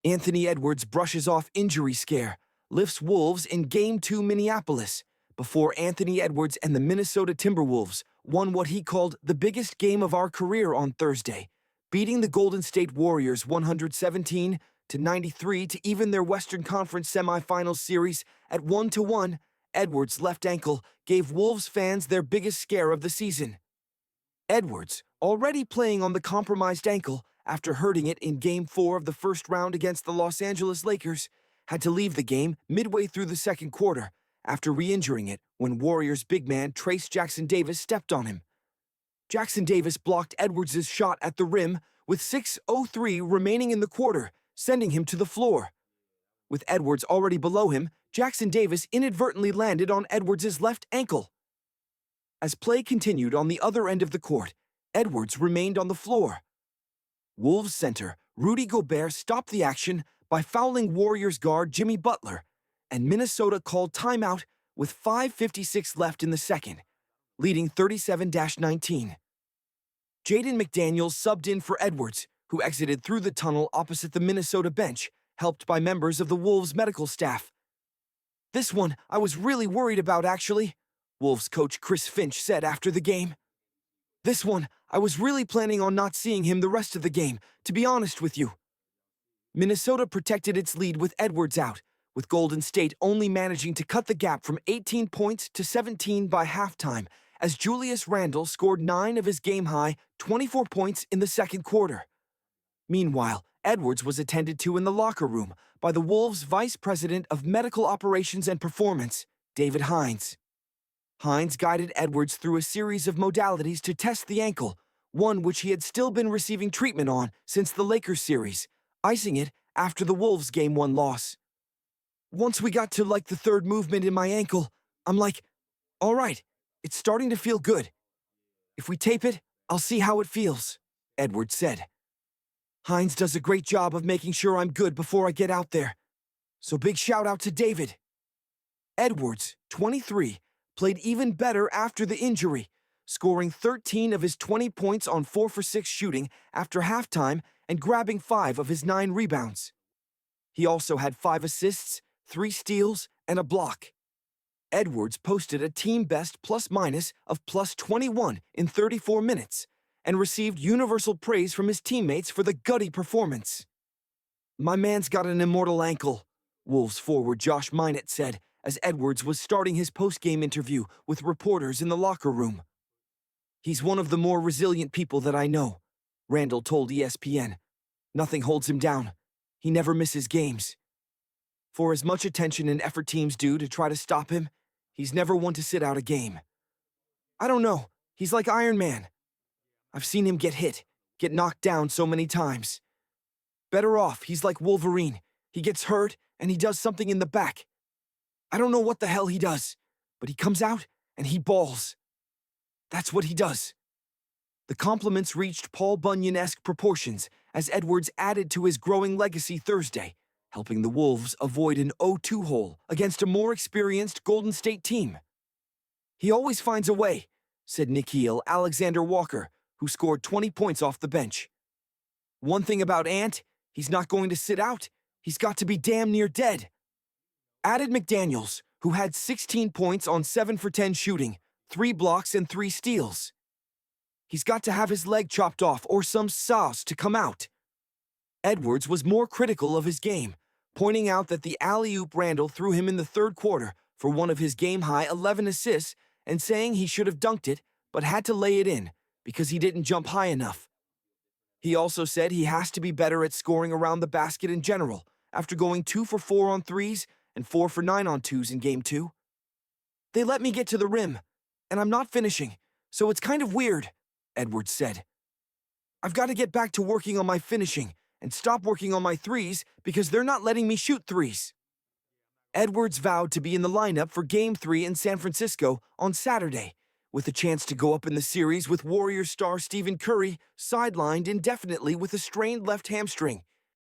Anthony Edwards brushes off injury scare, lifts Wolves in Game 2 Minneapolis, before Anthony Edwards and the Minnesota Timberwolves won what he called the biggest game of our career on Thursday, beating the Golden State Warriors 117-93 to even their Western Conference semifinals series at 1-1. Edwards' left ankle gave Wolves fans their biggest scare of the season. Edwards, already playing on the compromised ankle after hurting it in Game 4 of the first round against the Los Angeles Lakers, had to leave the game midway through the second quarter after re-injuring it when Warriors big man Trace Jackson Davis stepped on him. Jackson Davis blocked Edwards' shot at the rim with 6:03 remaining in the quarter, sending him to the floor. With Edwards already below him, Jackson Davis inadvertently landed on Edwards' left ankle. As play continued on the other end of the court, Edwards remained on the floor. Wolves center Rudy Gobert stopped the action by fouling Warriors guard Jimmy Butler, and Minnesota called timeout with 5:56 left in the second, leading 37-19. Jaden McDaniels subbed in for Edwards, who exited through the tunnel opposite the Minnesota bench, helped by members of the Wolves medical staff. "This one I was really worried about, actually," Wolves coach Chris Finch said after the game. "This one, I was really planning on not seeing him the rest of the game, to be honest with you." Minnesota protected its lead with Edwards out, with Golden State only managing to cut the gap from 18 points to 17 by halftime, as Julius Randle scored 9 of his game-high 24 points in the second quarter. Meanwhile, Edwards was attended to in the locker room by the Wolves' Vice President of Medical Operations and Performance, David Hines. Hines guided Edwards through a series of modalities to test the ankle, one which he had still been receiving treatment on since the Lakers series, icing it after the Wolves' Game 1 loss. "Once we got to the third movement in my ankle, I'm like, all right, it's starting to feel good. If we tape it, I'll see how it feels," Edwards said. "Hines does a great job of making sure I'm good before I get out there. So big shout out to David." Edwards, 23, played even better after the injury, scoring 13 of his 20 points on 4 for 6 shooting after halftime and grabbing 5 of his 9 rebounds. He also had 5 assists, 3 steals, and a block. Edwards posted a team-best plus-minus of +21 in 34 minutes and received universal praise from his teammates for the gutty performance. "My man's got an immortal ankle," Wolves forward Josh Minott said as Edwards was starting his post-game interview with reporters in the locker room. "He's one of the more resilient people that I know," Randle told ESPN. "Nothing holds him down. He never misses games. For as much attention and effort teams do to try to stop him, he's never one to sit out a game. I don't know, he's like Iron Man. I've seen him get hit, get knocked down so many times. Better off, he's like Wolverine. He gets hurt, and he does something in the back. I don't know what the hell he does, but he comes out and he balls. That's what he does." The compliments reached Paul Bunyan-esque proportions as Edwards added to his growing legacy Thursday, helping the Wolves avoid an 0-2 hole against a more experienced Golden State team. "He always finds a way," said Nickeil Alexander-Walker, who scored 20 points off the bench. "One thing about Ant, he's not going to sit out. He's got to be damn near dead." Added McDaniels, who had 16 points on 7 for 10 shooting, 3 blocks and 3 steals. "He's got to have his leg chopped off or some sauce to come out." Edwards was more critical of his game, pointing out that the alley-oop Randle threw him in the third quarter for one of his game-high 11 assists and saying he should have dunked it but had to lay it in because he didn't jump high enough. He also said he has to be better at scoring around the basket in general after going 2 for 4 on threes and 4 for 9 on twos in Game 2. "They let me get to the rim, and I'm not finishing, so it's kind of weird," Edwards said. "I've got to get back to working on my finishing and stop working on my threes because they're not letting me shoot threes." Edwards vowed to be in the lineup for Game 3 in San Francisco on Saturday, with a chance to go up in the series with Warriors star Stephen Curry sidelined indefinitely with a strained left hamstring